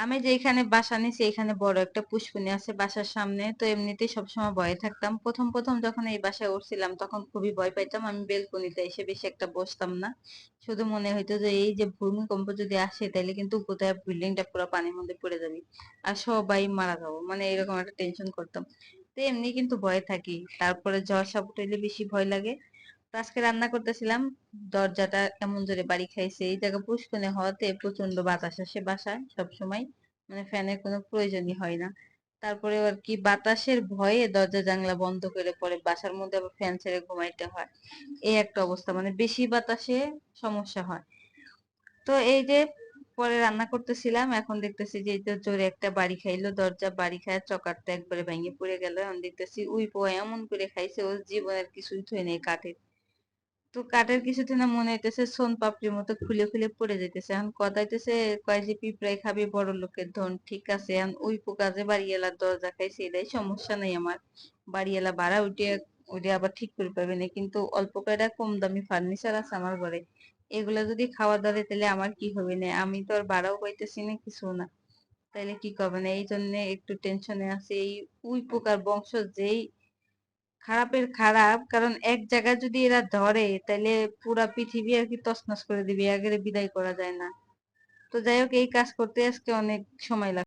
আমি যেখানে বাসা নিছি এখানে বড় একটা পুষ্করিণী আছে বাসার সামনে, তো এমনিতেই সবসময় ভয়ে থাকতাম। প্রথম প্রথম যখন এই বাসায় উঠছিলাম তখন খুবই ভয় পাইতাম। আমি বেলকনিতে এসে বেশি একটা বসতাম না, শুধু মনে হইতো যে এই যে ভূমিকম্প যদি আসে তাহলে কিন্তু কোথায় বিল্ডিংটা পুরো পানির মধ্যে পড়ে যাবে আর সবাই মারা যাবো, মানে এরকম একটা টেনশন করতাম। তো এমনি কিন্তু ভয় থাকি, তারপরে ঝড় সাপুট হইলে বেশি ভয় লাগে। তো আজকে রান্না করতেছিলাম, দরজাটা এমন জোরে বাড়ি খাইছে, এই জায়গা পুষ্কনে হওয়াতে প্রচন্ড বাতাস আসে বাসায় সব সময়, মানে ফ্যানের কোনো প্রয়োজনই হয় না। তারপরে আর কি বাতাসের ভয়ে দরজা জানলা বন্ধ করে পরে বাসার মধ্যে আবার ফ্যান ছেড়ে ঘুমাইতে হয়। এই একটা অবস্থা, মানে বেশি বাতাসে সমস্যা হয়। তো এই যে পরে রান্না করতেছিলাম, এখন দেখতেছি যে এই তো জোরে একটা বাড়ি খাইলো, দরজা বাড়ি খায় চকারটা একবারে ভেঙে পড়ে গেল। এখন দেখতেছি উই পোয়া এমন করে খাইছে, ওর জীবনের কিছুই থই নেই কাঠের। তো কাঠের কিছুতে না মনে হইতেছে সোন পাপড়ির মতো খুলে খুলে পড়ে যাইতেছে। এখন কথাইতেছে কয় যে পিঁপড়াই খাবি বড় লোকের ধন, ঠিক আছে। এখন ওই পোকা যে বাড়িওয়ালার দরজা খাইছে এটাই সমস্যা নাই আমার, বাড়িওয়ালা ভাড়া উঠে ওইটা আবার ঠিক করে পাবে না, কিন্তু অল্প কয়টা কম দামি ফার্নিচার আছে আমার ঘরে, এগুলা যদি খাওয়া ধরে তাহলে আমার কি হবে না, আমি তো আর ভাড়াও পাইতেছি না কিছু না, তাইলে কি করবে না, এই জন্য একটু টেনশনে আছে। এই উই পোকার বংশ যেই খারাপের খারাপ, কারণ এক জায়গায় যদি এরা ধরে তাহলে পুরা পৃথিবী আর কি তছনছ করে দিবে, আগে বিদায় করা যায় না। তো যাই হোক, এই কাজ করতে আজকে অনেক সময় লাগছে।